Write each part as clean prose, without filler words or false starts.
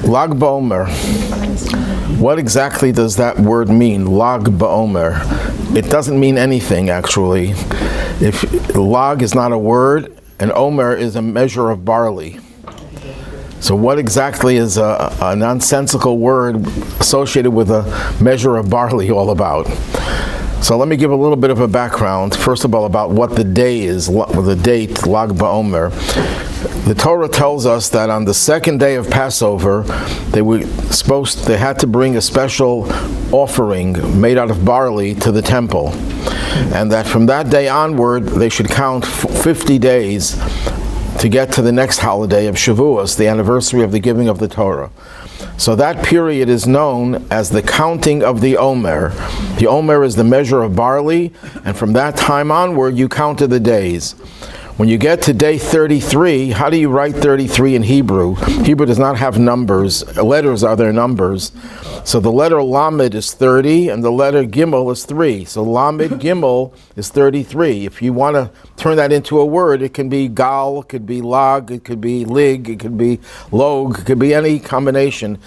Lag BaOmer. What exactly does that word mean, Lag BaOmer? It doesn't mean anything, actually. If lag is not a word, and Omer is a measure of barley. So what exactly is a nonsensical word associated with a measure of barley all about? So let me give a little bit of a background, first of all, about what the day is, the date, Lag BaOmer. The Torah tells us that on the second day of Passover, they had to bring a special offering made out of barley to the temple. And that from that day onward, they should count 50 days to get to the next holiday of Shavuos, the anniversary of the giving of the Torah. So that period is known as the counting of the Omer. The Omer is the measure of barley, and from that time onward, you counted the days. When you get to day 33, how do you write 33 in Hebrew? Hebrew does not have numbers. Letters are their numbers. So the letter Lamed is 30, and the letter Gimel is 3. So Lamed Gimel is 33. If you want to turn that into a word, it can be Gal, it could be Lag, it could be Lig, it could be Log, it could be any combination.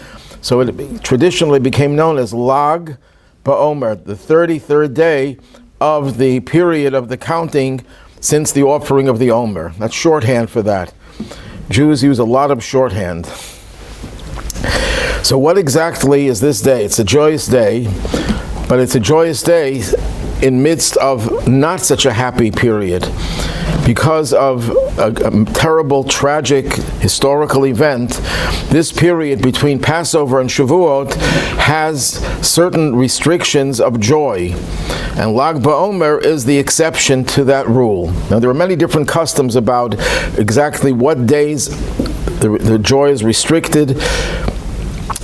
So it traditionally became known as Lag BaOmer, the 33rd day of the period of the counting since the offering of the Omer. That's shorthand for that. Jews use a lot of shorthand. So what exactly is this day? It's a joyous day, but it's a joyous day in midst of not such a happy period. Because of a terrible, tragic, historical event, this period between Passover and Shavuot has certain restrictions of joy. And Lag BaOmer is the exception to that rule. Now, there are many different customs about exactly what days the joy is restricted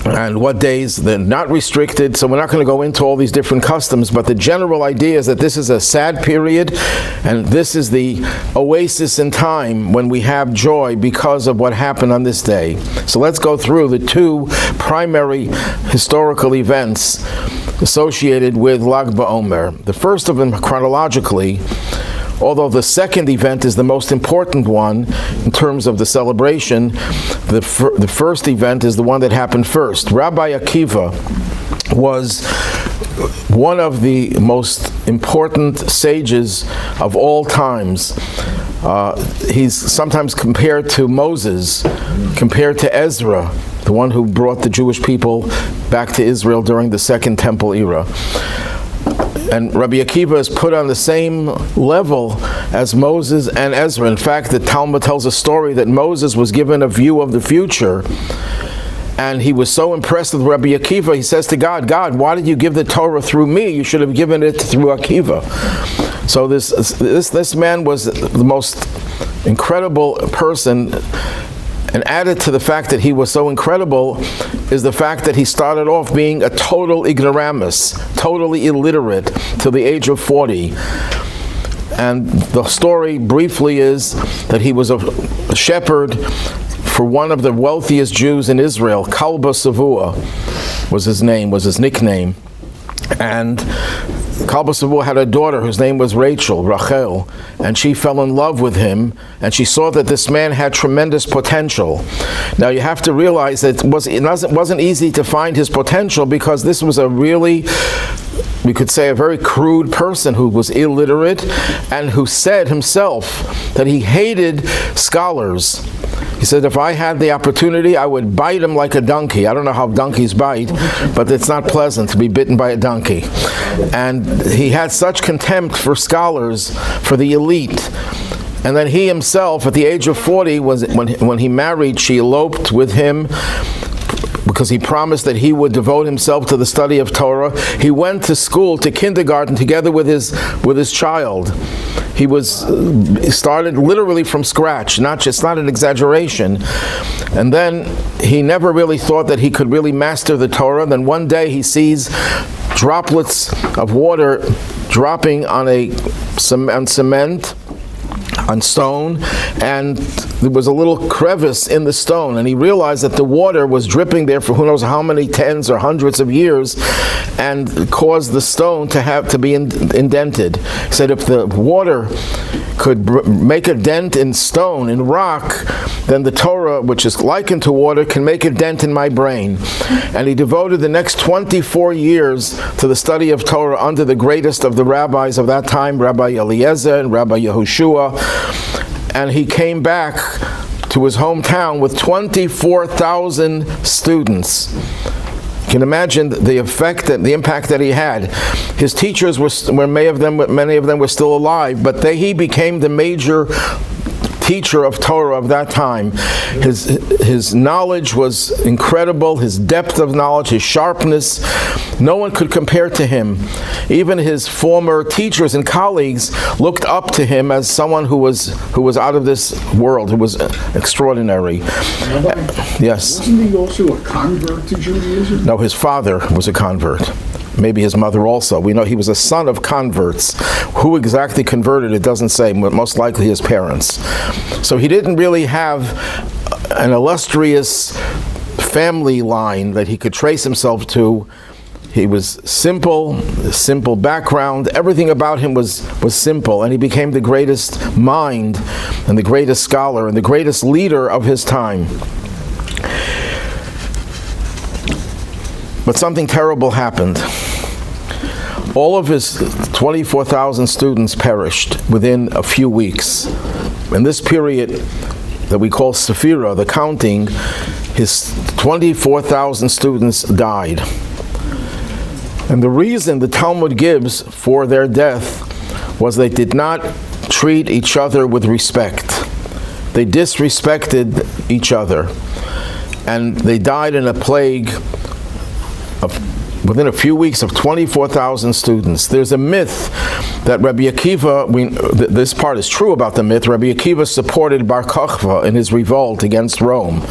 and what days they're not restricted. So we're not going to go into all these different customs, but the general idea is that this is a sad period, and this is the oasis in time when we have joy because of what happened on this day. So let's go through the two primary historical events associated with Lag BaOmer. The first of them chronologically, although the second event is the most important one in terms of the celebration, the first event is the one that happened first. Rabbi Akiva was one of the most important sages of all times. He's sometimes compared to Moses, compared to Ezra, the one who brought the Jewish people back to Israel during the Second Temple era. And Rabbi Akiva is put on the same level as Moses and Ezra. In fact, the Talmud tells a story that Moses was given a view of the future, and he was so impressed with Rabbi Akiva, he says to God, God, why did you give the Torah through me? You should have given it through Akiva. So this man was the most incredible person. And added to the fact that he was so incredible is the fact that he started off being a total ignoramus, totally illiterate, till the age of 40. And the story briefly is that he was a shepherd for one of the wealthiest Jews in Israel. Kalba Savua was his name, was his nickname. And Kalba Savua had a daughter whose name was Rachel, and she fell in love with him, and she saw that this man had tremendous potential. Now you have to realize that it wasn't easy to find his potential, because this was a really, we could say, a very crude person who was illiterate and who said himself that he hated scholars. He said, if I had the opportunity, I would bite him like a donkey. I don't know how donkeys bite, but it's not pleasant to be bitten by a donkey. And he had such contempt for scholars, for the elite. And then he himself, at the age of 40, when he married, she eloped with him because he promised that he would devote himself to the study of Torah. He went to school, to kindergarten, together with his child. He started literally from scratch, not an exaggeration. And then he never really thought that he could really master the Torah. Then one day he sees droplets of water dropping on cement, on stone, and there was a little crevice in the stone, and he realized that the water was dripping there for who knows how many tens or hundreds of years, and caused the stone to be indented. He said, if the water could make a dent in stone, in rock, then the Torah, which is likened to water, can make a dent in my brain. And he devoted the next 24 years to the study of Torah under the greatest of the rabbis of that time, Rabbi Eliezer and Rabbi Yehoshua. And he came back to his hometown with 24,000 students. You can imagine the effect, the impact that he had. His teachers were many of them were still alive, but he became the major teacher of Torah of that time. His knowledge was incredible, his depth of knowledge, his sharpness. No one could compare to him. Even his former teachers and colleagues looked up to him as someone who was out of this world, who was extraordinary. Rabbi, yes. Wasn't he also a convert to Judaism? No, his father was a convert. Maybe his mother also. We know he was a son of converts. Who exactly converted, it doesn't say, but most likely his parents. So he didn't really have an illustrious family line that he could trace himself to. He was simple background. Everything about him was simple, and he became the greatest mind and the greatest scholar and the greatest leader of his time. But something terrible happened. All of his 24,000 students perished within a few weeks. In this period that we call Sephira, the counting, his 24,000 students died. And the reason the Talmud gives for their death was they did not treat each other with respect. They disrespected each other. And they died in a plague within a few weeks of 24,000 students. There's a myth that Rabbi Akiva, this part is true about the myth, Rabbi Akiva supported Bar Kokhba in his revolt against Rome.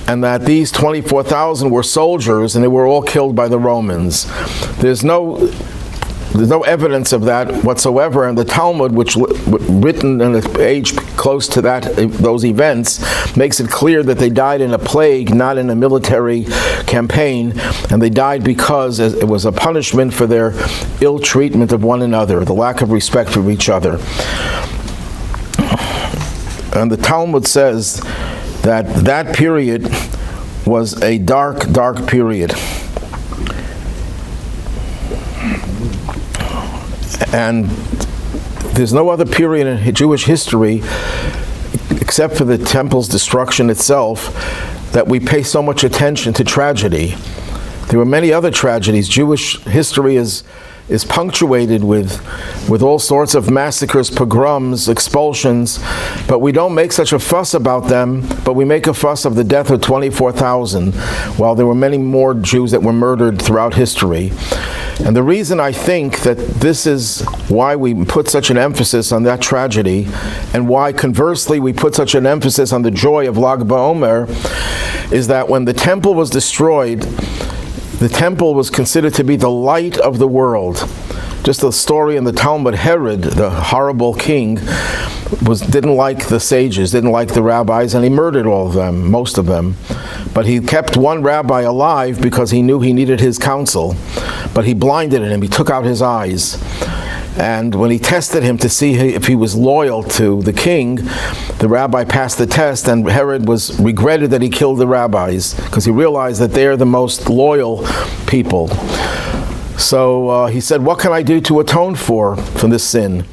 And that these 24,000 were soldiers and they were all killed by the Romans. There's no evidence of that whatsoever, and the Talmud, which written in an age close to those events, makes it clear that they died in a plague, not in a military campaign, and they died because it was a punishment for their ill treatment of one another, the lack of respect for each other. And the Talmud says that period was a dark, dark period. And there's no other period in Jewish history, except for the temple's destruction itself, that we pay so much attention to tragedy. There were many other tragedies. Jewish history is punctuated with all sorts of massacres, pogroms, expulsions, but we don't make such a fuss about them, but we make a fuss of the death of 24,000, while there were many more Jews that were murdered throughout history. And the reason I think that this is why we put such an emphasis on that tragedy, and why conversely we put such an emphasis on the joy of Lag BaOmer, is that when the temple was destroyed, the temple was considered to be the light of the world. Just a story in the Talmud, Herod, the horrible king, didn't like the sages, didn't like the rabbis, and he murdered all of them, most of them. But he kept one rabbi alive because he knew he needed his counsel. But he blinded him, he took out his eyes. And when he tested him to see if he was loyal to the king, the rabbi passed the test, and Herod regretted that he killed the rabbis, because he realized that they're the most loyal people. So he said, what can I do to atone for this sin?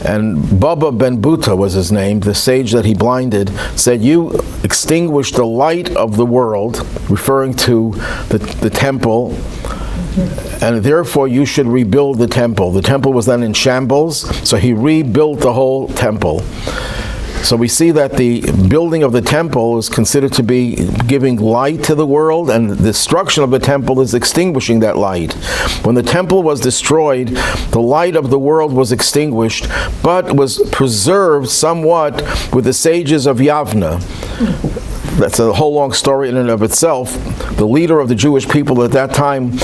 And Baba Ben Buta was his name, the sage that he blinded, said, you extinguished the light of the world, referring to the temple, and therefore you should rebuild the temple. The temple was then in shambles, so he rebuilt the whole temple. So we see that the building of the temple is considered to be giving light to the world, and the destruction of the temple is extinguishing that light. When the temple was destroyed, the light of the world was extinguished, but was preserved somewhat with the sages of Yavna. That's a whole long story in and of itself. The leader of the Jewish people at that time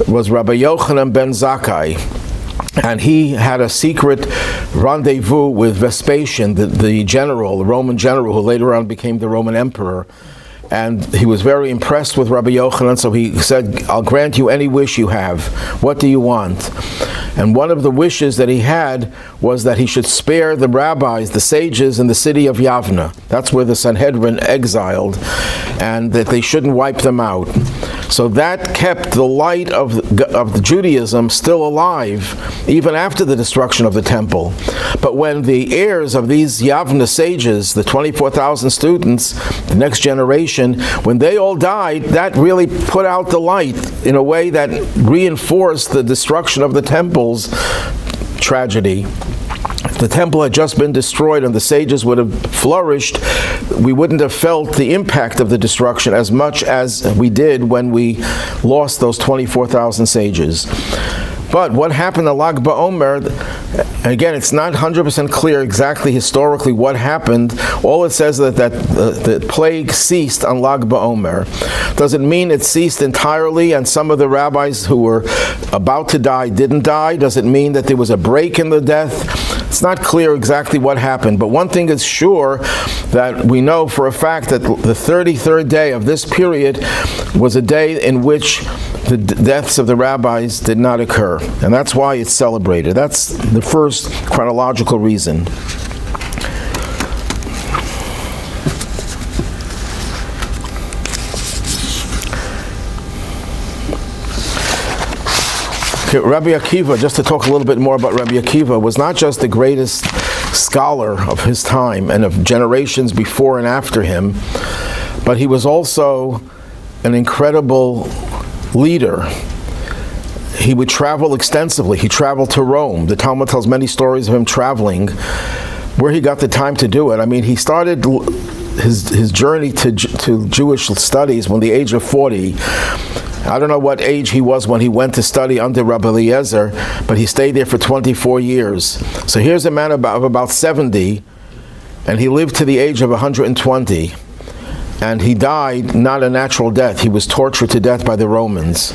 was Rabbi Yochanan ben Zakkai. And he had a secret rendezvous with Vespasian, the general, the Roman general, who later on became the Roman emperor. And he was very impressed with Rabbi Yochanan, so he said, I'll grant you any wish you have. What do you want? And one of the wishes that he had was that he should spare the rabbis, the sages in the city of Yavna. That's where the Sanhedrin exiled, and that they shouldn't wipe them out. So that kept the light of the Judaism still alive, even after the destruction of the temple. But when the heirs of these Yavna sages, the 24,000 students, the next generation, when they all died, that really put out the light in a way that reinforced the destruction of the temple's tragedy. If the temple had just been destroyed and the sages would have flourished, we wouldn't have felt the impact of the destruction as much as we did when we lost those 24,000 sages. But what happened to Lag BaOmer, again, it's not 100% clear exactly historically what happened. All it says is that the plague ceased on Lag BaOmer. Does it mean it ceased entirely and some of the rabbis who were about to die didn't die? Does it mean that there was a break in the death? It's not clear exactly what happened, but one thing is sure, that we know for a fact that the 33rd day of this period was a day in which the deaths of the rabbis did not occur. And that's why it's celebrated. That's the first chronological reason. Okay, Rabbi Akiva, just to talk a little bit more about Rabbi Akiva, was not just the greatest scholar of his time and of generations before and after him, but he was also an incredible leader. He would travel extensively. He traveled to Rome. The Talmud tells many stories of him traveling. Where he got the time to do it, I mean, he started his journey to Jewish studies when the age of 40. I don't know what age he was when he went to study under Rabbi Eliezer, but he stayed there for 24 years. So here's a man of about 70, and he lived to the age of 120. And he died not a natural death. He was tortured to death by the Romans.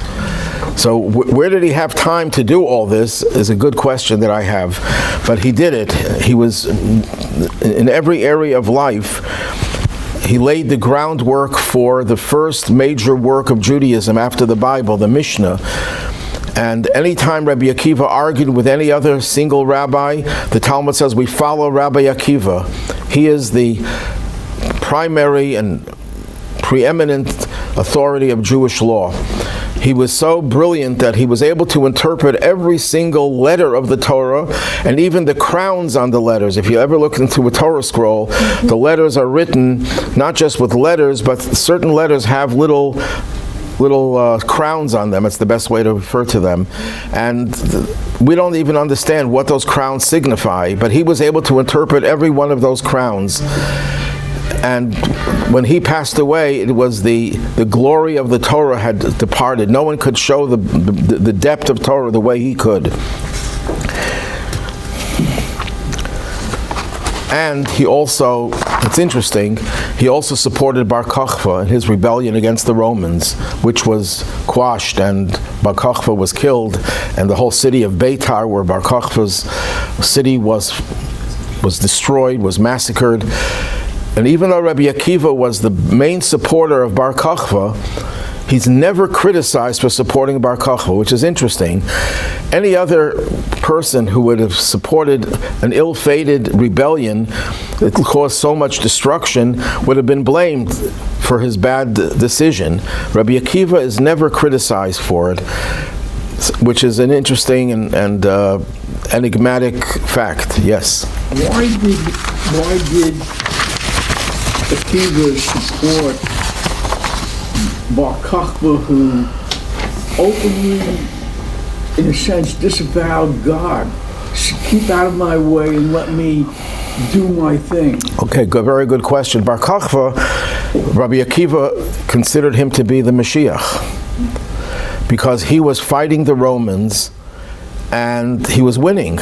So where did he have time to do all this is a good question that I have. But he did it. He was in every area of life. He laid the groundwork for the first major work of Judaism after the Bible, the Mishnah. And anytime Rabbi Akiva argued with any other single rabbi, the Talmud says we follow Rabbi Akiva. He is the primary and preeminent authority of Jewish law. He was so brilliant that he was able to interpret every single letter of the Torah and even the crowns on the letters. If you ever look into a Torah scroll, the letters are written not just with letters, but certain letters have little crowns on them. It's the best way to refer to them. And we don't even understand what those crowns signify, but he was able to interpret every one of those crowns. And when he passed away, it was the glory of the Torah had departed. No one could show the depth of Torah the way he could. And he also, it's interesting, he also supported Bar Kokhba in his rebellion against the Romans, which was quashed, and Bar Kokhba was killed, and the whole city of Beitar, where Bar Kokhba's city was destroyed, was massacred. And even though Rabbi Akiva was the main supporter of Bar Kokhba, he's never criticized for supporting Bar Kokhba, which is interesting. Any other person who would have supported an ill-fated rebellion that caused so much destruction would have been blamed for his bad decision. Rabbi Akiva is never criticized for it, which is an interesting and enigmatic fact. Yes? Why did Akiva support Bar Kokhba, who openly, in a sense, disavowed God? Keep out of my way and let me do my thing. Okay, good, very good question. Bar Kokhba, Rabbi Akiva considered him to be the Mashiach because he was fighting the Romans and he was winning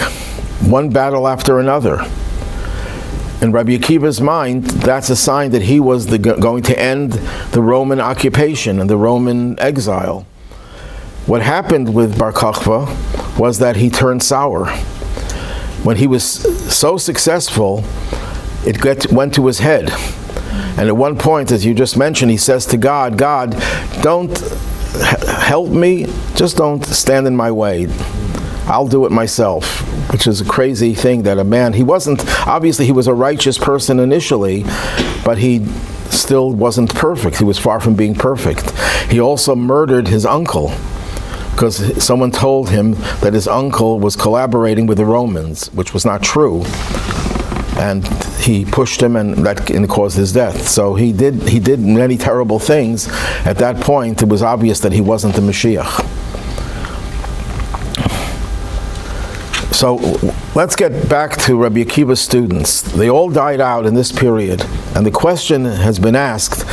one battle after another. In Rabbi Akiva's mind, that's a sign that he was going to end the Roman occupation and the Roman exile. What happened with Bar Kokhba was that he turned sour. When he was so successful, it went to his head. And at one point, as you just mentioned, he says to God, God, don't help me, just don't stand in my way. I'll do it myself, which is a crazy thing that a man, obviously he was a righteous person initially, but he still wasn't perfect. He was far from being perfect. He also murdered his uncle because someone told him that his uncle was collaborating with the Romans, which was not true. And he pushed him, and that caused his death. So he did many terrible things. At that point, it was obvious that he wasn't the Mashiach. So let's get back to Rabbi Akiva's students. They all died out in this period, and the question has been asked,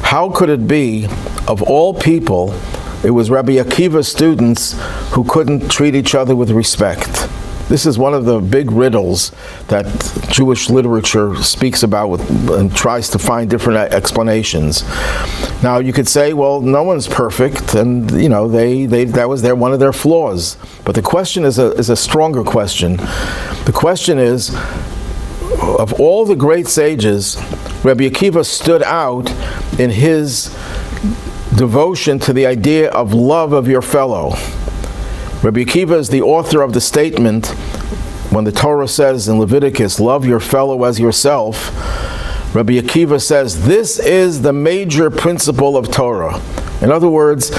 how could it be, of all people, it was Rabbi Akiva's students who couldn't treat each other with respect? This is one of the big riddles that Jewish literature speaks about and tries to find different explanations. Now, you could say, well, no one's perfect, and that was one of their flaws. But the question is a stronger question. The question is, of all the great sages, Rabbi Akiva stood out in his devotion to the idea of love of your fellow. Rabbi Akiva is the author of the statement, when the Torah says in Leviticus, love your fellow as yourself, Rabbi Akiva says, this is the major principle of Torah. In other words,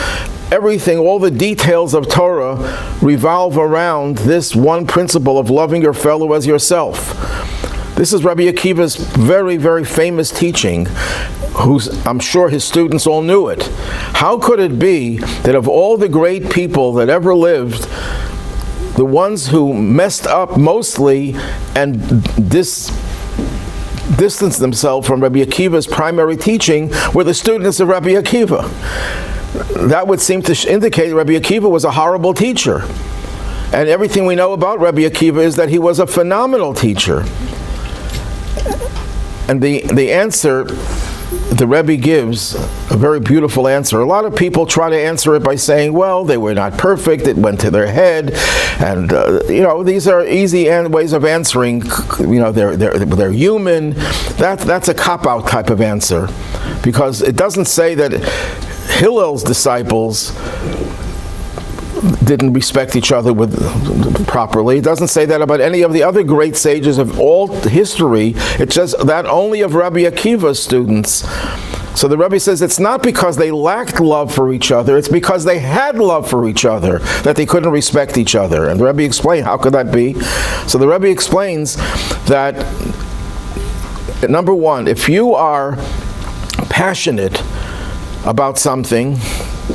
everything, all the details of Torah revolve around this one principle of loving your fellow as yourself. This is Rabbi Akiva's very, very famous teaching, I'm sure his students all knew it. How could it be that of all the great people that ever lived, the ones who messed up mostly and distanced themselves from Rabbi Akiva's primary teaching were the students of Rabbi Akiva? That would seem to indicate Rabbi Akiva was a horrible teacher. And everything we know about Rabbi Akiva is that he was a phenomenal teacher. And the answer the Rebbe gives, a very beautiful answer. A lot of people try to answer it by saying, well, they were not perfect, it went to their head, and these are easy ways of answering. They're human. That's a cop-out type of answer, because it doesn't say that Hillel's disciples didn't respect each other properly. It doesn't say that about any of the other great sages of all history. It says that only of Rabbi Akiva's students. So the Rebbe says it's not because they lacked love for each other, it's because they had love for each other that they couldn't respect each other. And the Rebbe explained, how could that be? So the Rebbe explains that, number one, if you are passionate about something,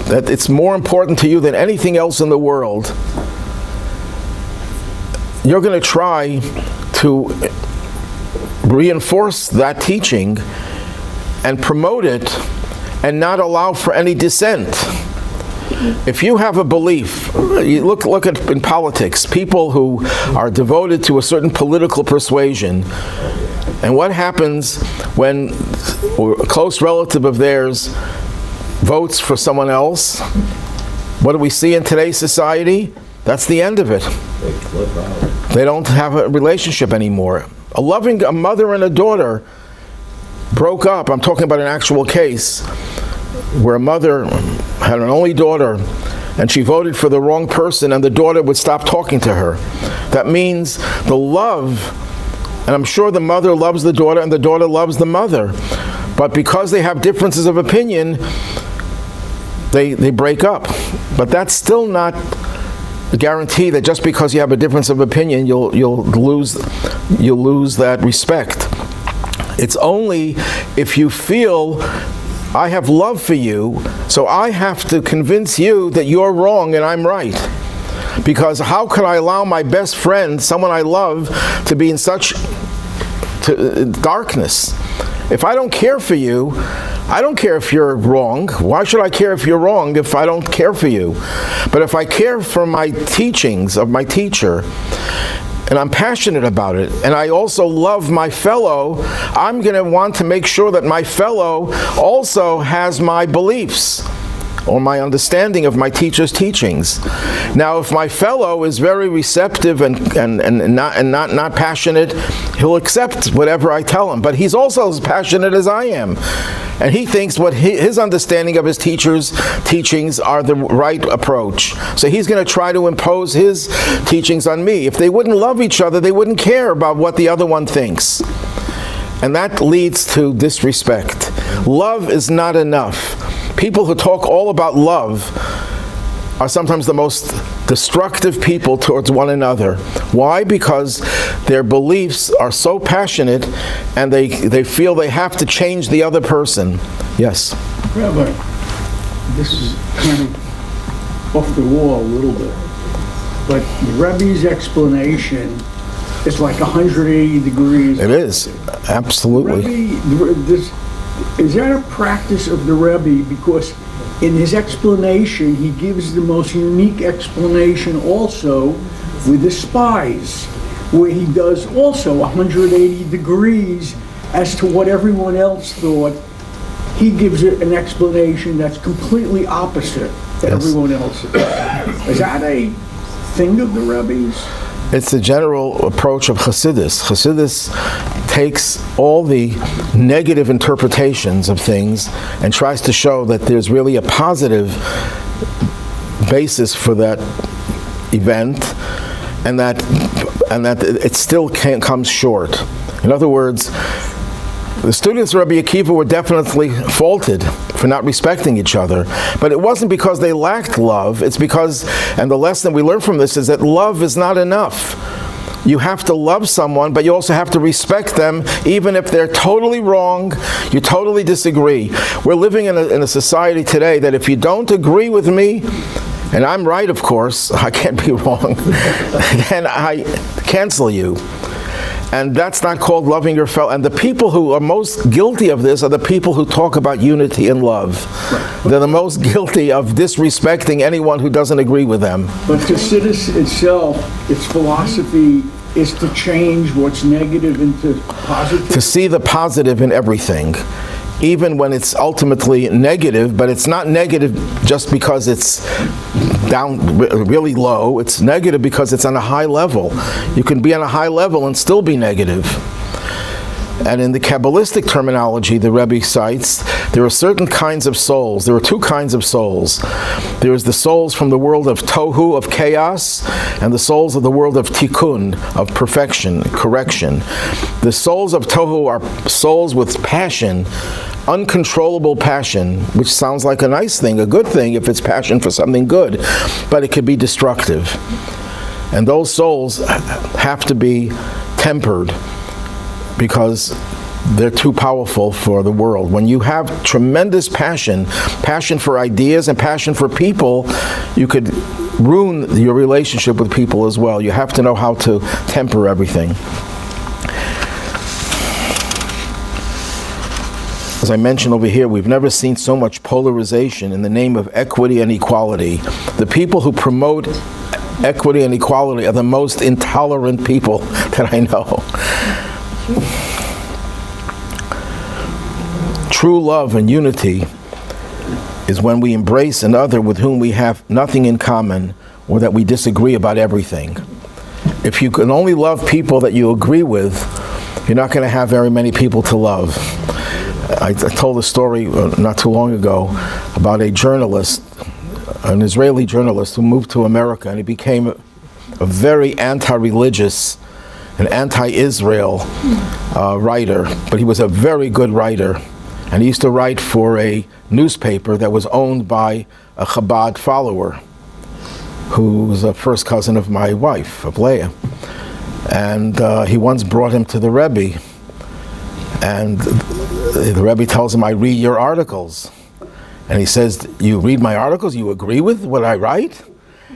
that it's more important to you than anything else in the world, you're going to try to reinforce that teaching and promote it and not allow for any dissent. If you have a belief, you look at in politics, people who are devoted to a certain political persuasion, and what happens when a close relative of theirs votes for someone else? What do we see in today's society? That's the end of it. They don't have a relationship anymore. A mother and a daughter broke up. I'm talking about an actual case where a mother had an only daughter and she voted for the wrong person, and the daughter would stop talking to her. That means the love, and I'm sure the mother loves the daughter and the daughter loves the mother, but because they have differences of opinion, they break up. But that's still not a guarantee that just because you have a difference of opinion, you'll lose that respect. It's only if you feel, I have love for you, so I have to convince you that you're wrong and I'm right. Because how could I allow my best friend, someone I love, to be in such darkness? If I don't care for you, I don't care if you're wrong. Why should I care if you're wrong if I don't care for you? But if I care for my teachings of my teacher, and I'm passionate about it, and I also love my fellow, I'm going to want to make sure that my fellow also has my beliefs. or my understanding of my teacher's teachings. Now, if my fellow is very receptive and not passionate, he'll accept whatever I tell him. But he's also as passionate as I am. And he thinks what his understanding of his teacher's teachings are the right approach. So he's going to try to impose his teachings on me. If they wouldn't love each other, they wouldn't care about what the other one thinks. And that leads to disrespect. Love is not enough. People who talk all about love are sometimes the most destructive people towards one another. Why? Because their beliefs are so passionate and they feel they have to change the other person. Yes? Rabbi, this is kind of off the wall a little bit, but the Rebbe's explanation is like 180 degrees. It is, absolutely. Is that a practice of the Rebbe? Because in his explanation, he gives the most unique explanation also with the spies, where he does also 180 degrees as to what everyone else thought. He gives it an explanation that's completely opposite to everyone else's. Is that a thing of the Rebbe's? It's the general approach of Hasidus. Hasidus takes all the negative interpretations of things and tries to show that there's really a positive basis for that event, and that it still comes short. In other words, the students of Rabbi Akiva were definitely faulted for not respecting each other. But it wasn't because they lacked love. It's because, and the lesson we learn from this is that love is not enough. You have to love someone, but you also have to respect them, even if they're totally wrong, you totally disagree. We're living in a society today that if you don't agree with me, and I'm right, of course, I can't be wrong, then I cancel you. And that's not called loving your fellow. And the people who are most guilty of this are the people who talk about unity and love. They're the most guilty of disrespecting anyone who doesn't agree with them. But Hasidus itself, its philosophy is to change what's negative into positive. To see the positive in everything, even when it's ultimately negative, but it's not negative just because it's down really low. It's negative because it's on a high level. You can be on a high level and still be negative. And in the Kabbalistic terminology the Rebbe cites, there are certain kinds of souls. There are two kinds of souls. There is the souls from the world of tohu, of chaos, and the souls of the world of tikkun, of perfection, correction. The souls of tohu are souls with passion, uncontrollable passion, which sounds like a nice thing, a good thing if it's passion for something good, but it could be destructive. And those souls have to be tempered because they're too powerful for the world. When you have tremendous passion for ideas and passion for people, you could ruin your relationship with people as well. You have to know how to temper everything. As I mentioned over here, we've never seen so much polarization in the name of equity and equality. The people who promote equity and equality are the most intolerant people that I know. True love and unity is when we embrace another with whom we have nothing in common or that we disagree about everything. If you can only love people that you agree with, you're not going to have very many people to love. I told a story not too long ago about a journalist, an Israeli journalist who moved to America, and he became a very anti-religious and anti-Israel writer, but he was a very good writer. And he used to write for a newspaper that was owned by a Chabad follower, who was a first cousin of my wife, of Leah. And he once brought him to the Rebbe, and the Rebbe tells him, "I read your articles." And he says, "You read my articles? You agree with what I write?"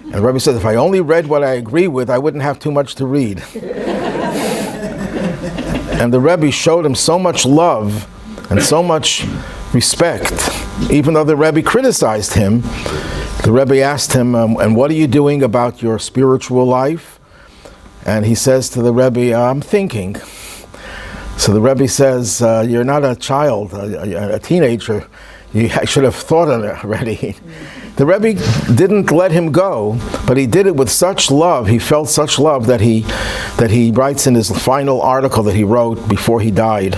And the Rebbe says, "If I only read what I agree with, I wouldn't have too much to read." And the Rebbe showed him so much love and so much respect. Even though the Rebbe criticized him, the Rebbe asked him, "And what are you doing about your spiritual life?" And he says to the Rebbe, "I'm thinking." So the Rebbe says, "You're not a child, a teenager. I should have thought on it already. The Rebbe didn't let him go, but he did it with such love. He felt such love that he writes in his final article that he wrote before he died,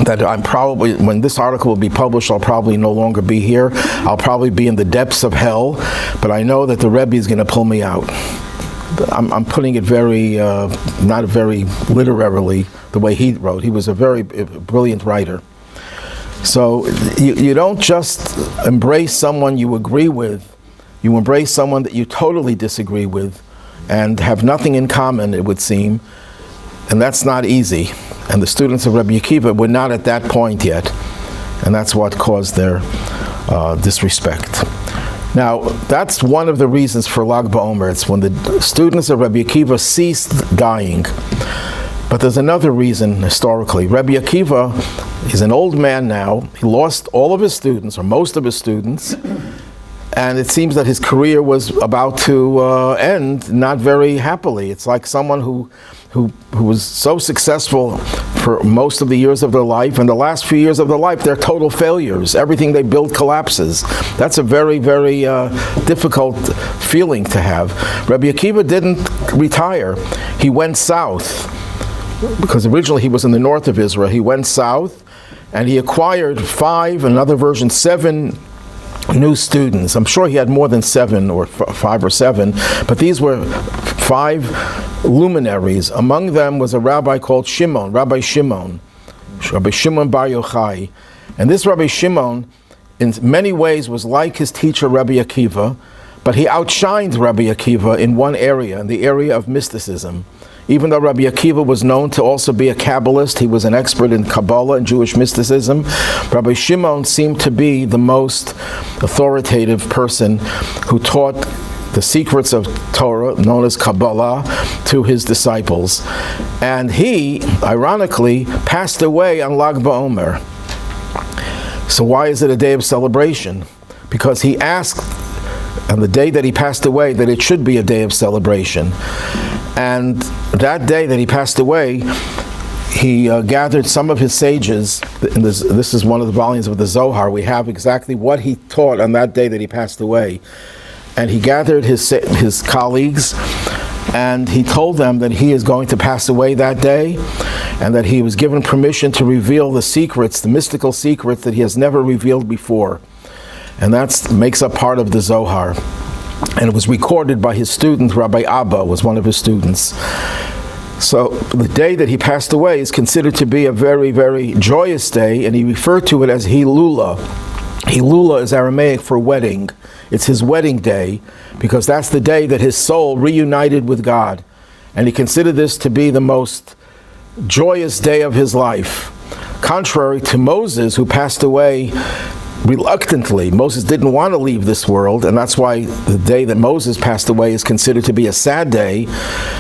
that I'm probably, when this article will be published, I'll probably no longer be here. I'll probably be in the depths of hell, but I know that the Rebbe is going to pull me out. I'm putting it very, not very literally, the way he wrote. He was a very brilliant writer. So you don't just embrace someone you agree with, you embrace someone that you totally disagree with and have nothing in common, it would seem, and that's not easy. And the students of Rabbi Akiva were not at that point yet, and that's what caused their disrespect. Now, that's one of the reasons for Lag BaOmer. It's when the students of Rabbi Akiva ceased dying. But there's another reason historically. Rabbi Akiva is an old man now. He lost all of his students, or most of his students, and it seems that his career was about to end not very happily. It's like someone who was so successful for most of the years of their life, and the last few years of their life, they're total failures. Everything they build collapses. That's a very, very difficult feeling to have. Rabbi Akiva didn't retire. He went south, because originally he was in the north of Israel. He went south, and he acquired 5, another version 7, new students. I'm sure he had more than 7 or 5 or 7, but these were 5 luminaries. Among them was a rabbi called Shimon, Rabbi Shimon bar Yochai. And this Rabbi Shimon, in many ways, was like his teacher Rabbi Akiva, but he outshined Rabbi Akiva in one area, in the area of mysticism. Even though Rabbi Akiva was known to also be a Kabbalist, he was an expert in Kabbalah and Jewish mysticism, Rabbi Shimon seemed to be the most authoritative person who taught the secrets of Torah, known as Kabbalah, to his disciples. And he, ironically, passed away on Lag BaOmer. So why is it a day of celebration? Because he asked on the day that he passed away that it should be a day of celebration. And that day that he passed away, he gathered some of his sages. And this is one of the volumes of the Zohar. We have exactly what he taught on that day that he passed away. And he gathered his colleagues, and he told them that he is going to pass away that day, and that he was given permission to reveal the secrets, the mystical secrets that he has never revealed before. And that makes up part of the Zohar. And it was recorded by his student, Rabbi Abba was one of his students. So the day that he passed away is considered to be a very, very joyous day, and he referred to it as Hilula. Hilula is Aramaic for wedding. It's his wedding day, because that's the day that his soul reunited with God. And he considered this to be the most joyous day of his life. Contrary to Moses, who passed away reluctantly. Moses didn't want to leave this world, and that's why the day that Moses passed away is considered to be a sad day,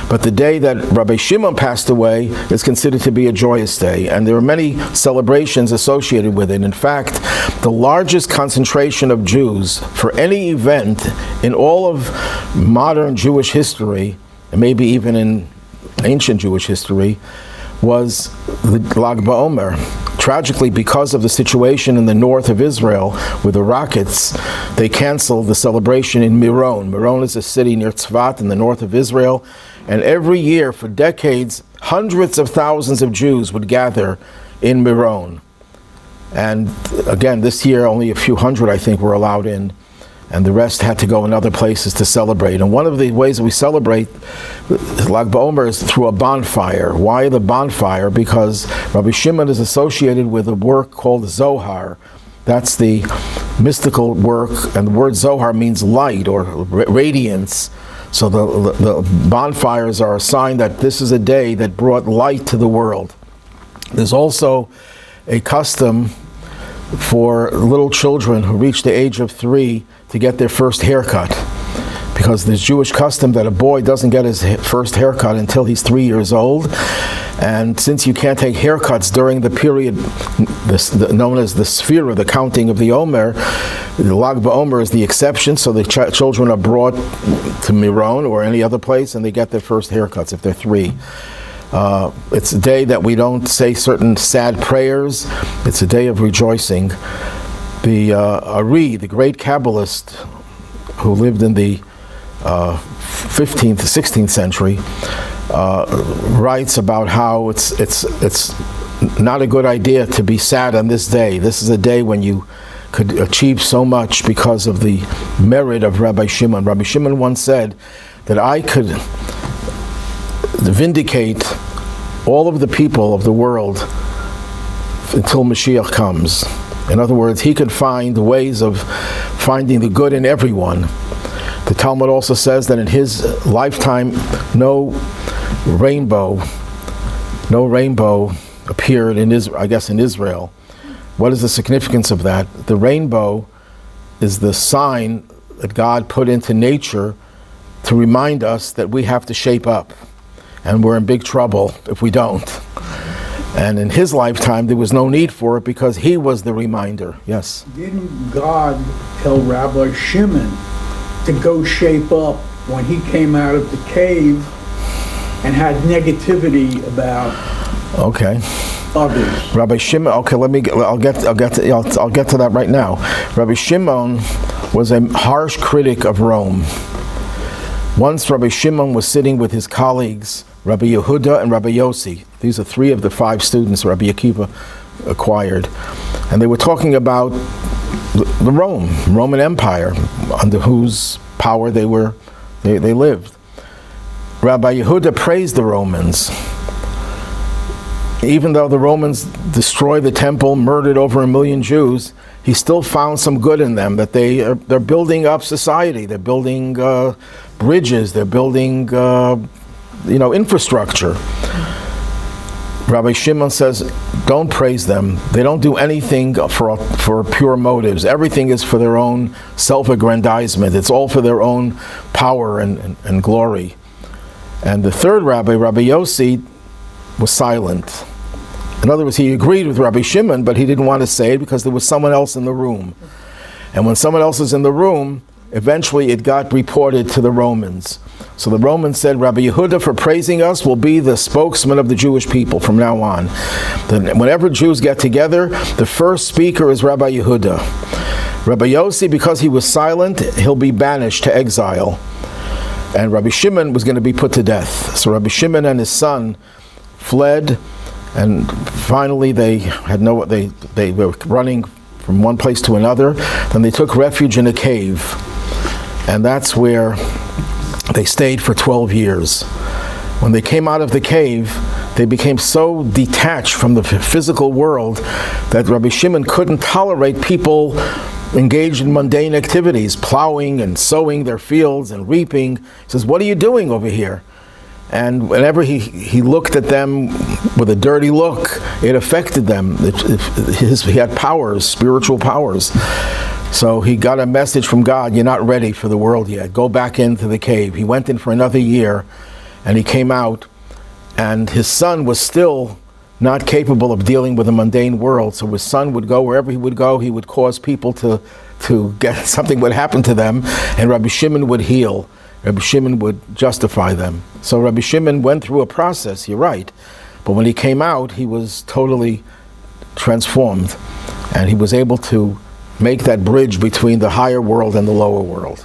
but the day that Rabbi Shimon passed away is considered to be a joyous day, and there are many celebrations associated with it. In fact, the largest concentration of Jews for any event in all of modern Jewish history, and maybe even in ancient Jewish history, was the Lag BaOmer. Tragically, because of the situation in the north of Israel with the rockets, they canceled the celebration in Miron. Miron is a city near Tzvat in the north of Israel, and every year for decades, hundreds of thousands of Jews would gather in Miron. And again, this year only a few hundred, I think, were allowed in, and the rest had to go in other places to celebrate. And one of the ways we celebrate Lag BaOmer is through a bonfire. Why the bonfire? Because Rabbi Shimon is associated with a work called Zohar. That's the mystical work, and the word Zohar means light or radiance. So the bonfires are a sign that this is a day that brought light to the world. There's also a custom for little children who reach the age of 3 to get their first haircut, because there's Jewish custom that a boy doesn't get his first haircut until he's 3 years old. And since you can't take haircuts during the period known as the Sphira, the counting of the Omer, the Lag BaOmer is the exception, so the children are brought to Miron or any other place and they get their first haircuts if they're 3. It's a day that we don't say certain sad prayers. It's a day of rejoicing. The Ari, the great Kabbalist who lived in the 15th to 16th century, writes about how it's not a good idea to be sad on this day. This is a day when you could achieve so much because of the merit of Rabbi Shimon. Rabbi Shimon once said that I could vindicate all of the people of the world until Mashiach comes. In other words, he could find ways of finding the good in everyone. The Talmud also says that in his lifetime, no rainbow appeared in Israel. What is the significance of that? The rainbow is the sign that God put into nature to remind us that we have to shape up, and we're in big trouble if we don't. And in his lifetime, there was no need for it because he was the reminder. Yes? Didn't God tell Rabbi Shimon to go shape up when he came out of the cave and had negativity about others? Rabbi Shimon. Okay, I'll get to that right now. Rabbi Shimon was a harsh critic of Rome. Once Rabbi Shimon was sitting with his colleagues, Rabbi Yehuda and Rabbi Yossi. These are 3 of the 5 students Rabbi Akiva acquired. And they were talking about the Roman Empire, under whose power they lived. Rabbi Yehuda praised the Romans. Even though the Romans destroyed the temple, murdered over 1 million Jews, he still found some good in them, that they're building up society. They're building bridges. They're building infrastructure. Rabbi Shimon says, don't praise them. They don't do anything for pure motives. Everything is for their own self-aggrandizement. It's all for their own power and glory. And the third rabbi, Rabbi Yossi, was silent. In other words, he agreed with Rabbi Shimon, but he didn't want to say it because there was someone else in the room. And when someone else is in the room, eventually it got reported to the Romans. So the Romans said, Rabbi Yehuda, for praising us, will be the spokesman of the Jewish people from now on. Then whenever Jews get together, the first speaker is Rabbi Yehuda. Rabbi Yossi, because he was silent, he'll be banished to exile. And Rabbi Shimon was going to be put to death. So Rabbi Shimon and his son fled, and finally they were running from one place to another. Then they took refuge in a cave. And that's where they stayed for 12 years. When they came out of the cave, they became so detached from the physical world that Rabbi Shimon couldn't tolerate people engaged in mundane activities, plowing and sowing their fields and reaping. He says, what are you doing over here? And whenever he looked at them with a dirty look, it affected them. He had powers, spiritual powers. So he got a message from God, you're not ready for the world yet. Go back into the cave. He went in for another year, and he came out, and his son was still not capable of dealing with the mundane world. So his son would go wherever he would go, he would cause people to get something would happen to them, and Rabbi Shimon would heal. Rabbi Shimon would justify them. So Rabbi Shimon went through a process, you're right. But when he came out, he was totally transformed, and he was able to make that bridge between the higher world and the lower world.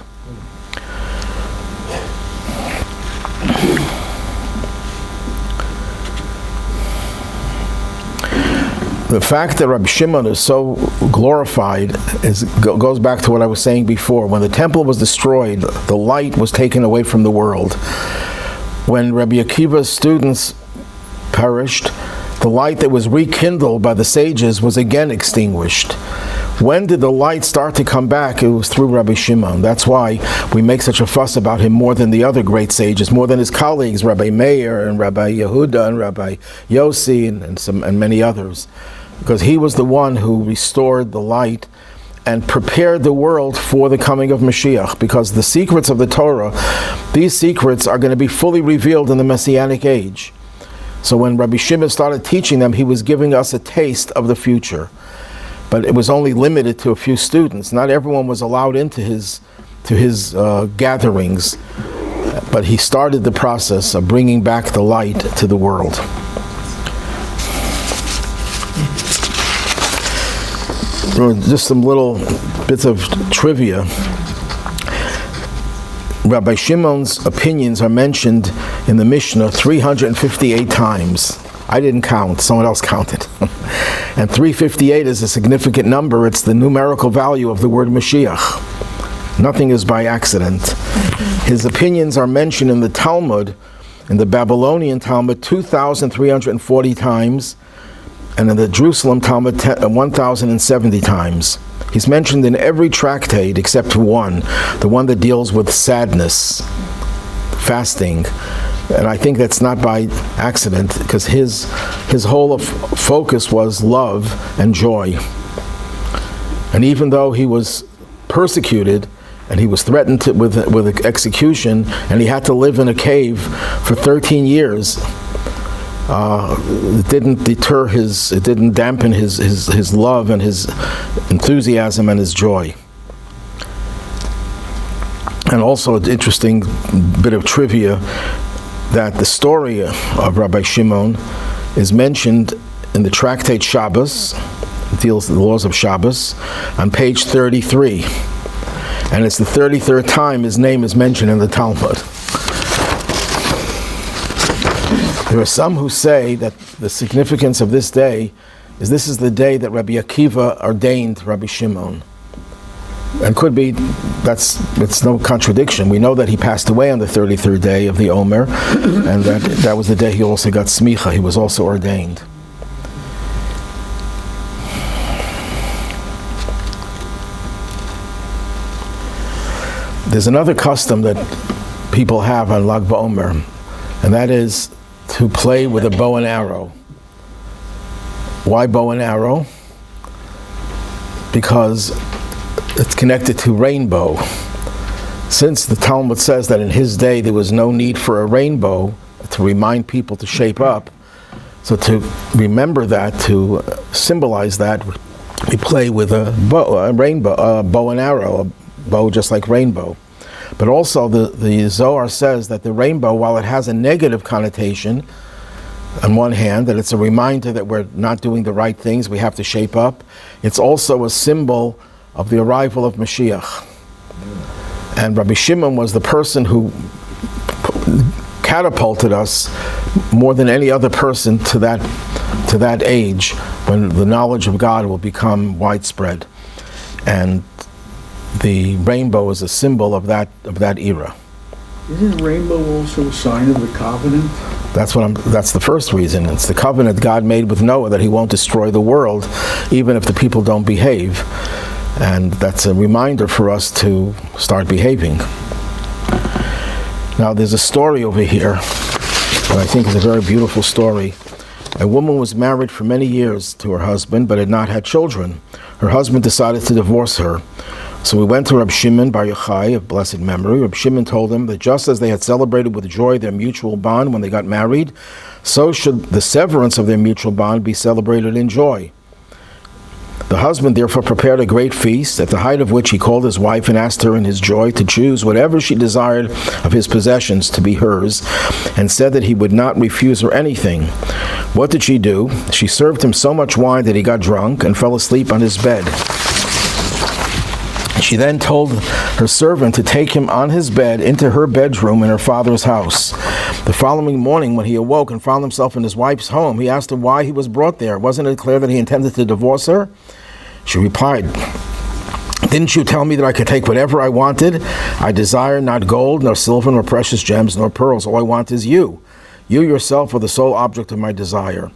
The fact that Rabbi Shimon is so glorified goes back to what I was saying before. When the temple was destroyed, the light was taken away from the world. When Rabbi Akiva's students perished, the light that was rekindled by the sages was again extinguished. When did the light start to come back? It was through Rabbi Shimon. That's why we make such a fuss about him more than the other great sages, more than his colleagues, Rabbi Meir and Rabbi Yehuda and Rabbi Yossi and many others. Because he was the one who restored the light and prepared the world for the coming of Mashiach. Because the secrets of the Torah, these secrets are going to be fully revealed in the Messianic age. So when Rabbi Shimon started teaching them, he was giving us a taste of the future. But it was only limited to a few students. Not everyone was allowed into his gatherings. But he started the process of bringing back the light to the world. Just some little bits of trivia. Rabbi Shimon's opinions are mentioned in the Mishnah 358 times. I didn't count, someone else counted. And 358 is a significant number. It's the numerical value of the word Mashiach. Nothing is by accident. His opinions are mentioned in the Talmud, in the Babylonian Talmud, 2,340 times, and in the Jerusalem Talmud, 1,070 times. He's mentioned in every tractate except one, the one that deals with sadness, fasting. And I think that's not by accident, because his whole focus was love and joy. And even though he was persecuted, and he was threatened with execution, and he had to live in a cave for 13 years, it didn't deter it didn't dampen his love and his enthusiasm and his joy. And also an interesting bit of trivia, that the story of Rabbi Shimon is mentioned in the tractate Shabbos, deals with the laws of Shabbos, on page 33. And it's the 33rd time his name is mentioned in the Talmud. There are some who say that the significance of this day is this is the day that Rabbi Akiva ordained Rabbi Shimon. And could be, it's no contradiction. We know that he passed away on the 33rd day of the Omer, and that was the day he also got smicha. He was also ordained. There's another custom that people have on Lag BaOmer, and that is to play with a bow and arrow. Why bow and arrow? Because it's connected to rainbow. Since the Talmud says that in his day there was no need for a rainbow to remind people to shape up, so to remember that, to symbolize that, we play with a bow and arrow, a bow just like rainbow. But also the Zohar says that the rainbow, while it has a negative connotation, on one hand, that it's a reminder that we're not doing the right things, we have to shape up, it's also a symbol of the arrival of Mashiach. And Rabbi Shimon was the person who catapulted us more than any other person to that age when the knowledge of God will become widespread. And the rainbow is a symbol of that era. Isn't rainbow also a sign of the covenant? That's the first reason. It's the covenant God made with Noah that he won't destroy the world even if the people don't behave. And that's a reminder for us to start behaving. Now there's a story over here that I think is a very beautiful story. A woman was married for many years to her husband but had not had children. Her husband decided to divorce her. So we went to Rabbi Shimon bar Yochai of blessed memory. Rabbi Shimon told them that just as they had celebrated with joy their mutual bond when they got married, so should the severance of their mutual bond be celebrated in joy. The husband therefore prepared a great feast, at the height of which he called his wife and asked her in his joy to choose whatever she desired of his possessions to be hers, and said that he would not refuse her anything. What did she do? She served him so much wine that he got drunk and fell asleep on his bed. She then told her servant to take him on his bed into her bedroom in her father's house. The following morning, when he awoke and found himself in his wife's home, he asked her why he was brought there. Wasn't it clear that he intended to divorce her? She replied, "Didn't you tell me that I could take whatever I wanted? I desire not gold, nor silver, nor precious gems, nor pearls. All I want is you. You yourself are the sole object of my desire."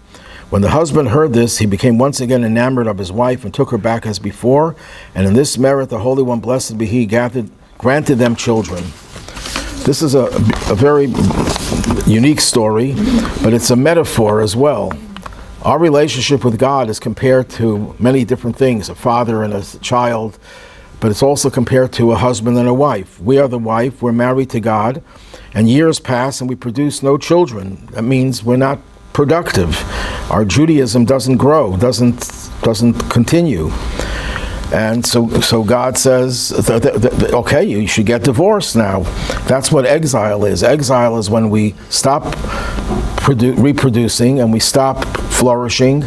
When the husband heard this, he became once again enamored of his wife and took her back as before, and in this merit the Holy One, blessed be He, granted them children. This is a very unique story, but it's a metaphor as well. Our relationship with God is compared to many different things, a father and a child, but it's also compared to a husband and a wife. We are the wife, we're married to God, and years pass and we produce no children. That means we're not productive. Our Judaism doesn't grow, doesn't continue. And so God says, okay, you should get divorced now. That's what exile is. Exile is when we stop reproducing and we stop flourishing.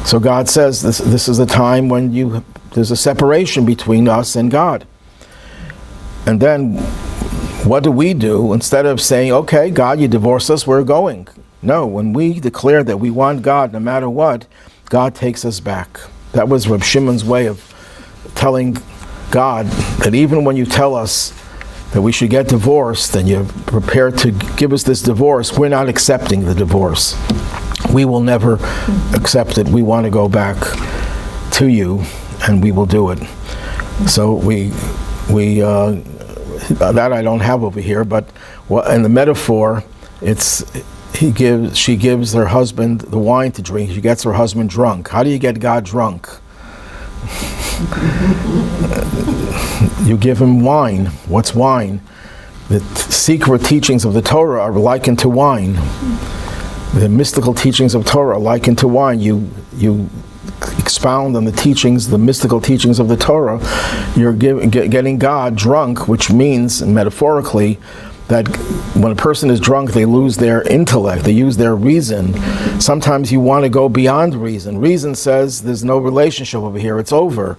So God says this is the time when you there's a separation between us and God. And then what do? Instead of saying, okay, God, you divorce us, we're going. No, when we declare that we want God no matter what, God takes us back. That was Rabbi Shimon's way of telling God that even when you tell us that we should get divorced and you're prepared to give us this divorce, we're not accepting the divorce. We will never accept it. We want to go back to you, and we will do it. So that I don't have over here, but in the metaphor, she gives her husband the wine to drink. She gets her husband drunk. How do you get God drunk? You give him wine. What's wine? The secret teachings of the Torah are likened to wine. The mystical teachings of Torah are likened to wine. You expound on the teachings, the mystical teachings of the Torah. You're getting God drunk, which means, metaphorically, that when a person is drunk, they lose their intellect, they use their reason. Sometimes you want to go beyond reason. Reason says there's no relationship over here, it's over.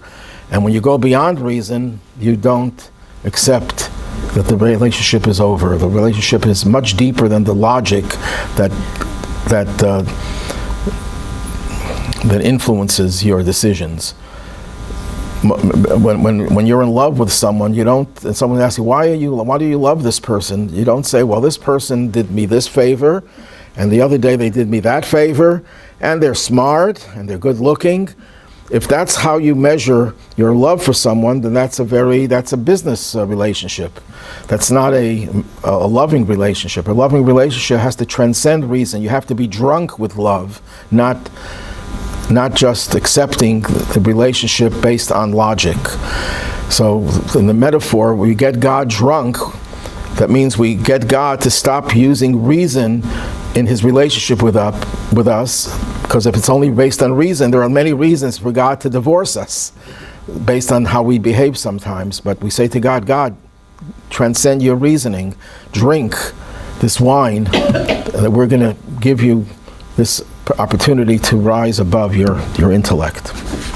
And when you go beyond reason, you don't accept that the relationship is over. The relationship is much deeper than the logic that influences your decisions. When you're in love with someone, you don't, and someone asks you, why do you love this person? You don't say, well, this person did me this favor, and the other day they did me that favor, and they're smart, and they're good looking. If that's how you measure your love for someone, then that's a business relationship. That's not a loving relationship. A loving relationship has to transcend reason. You have to be drunk with love, not just accepting the relationship based on logic. So in the metaphor, we get God drunk, that means we get God to stop using reason in his relationship with us, because if it's only based on reason, there are many reasons for God to divorce us based on how we behave sometimes. But we say to God, God, transcend your reasoning, drink this wine, that we're going to give you this opportunity to rise above your intellect.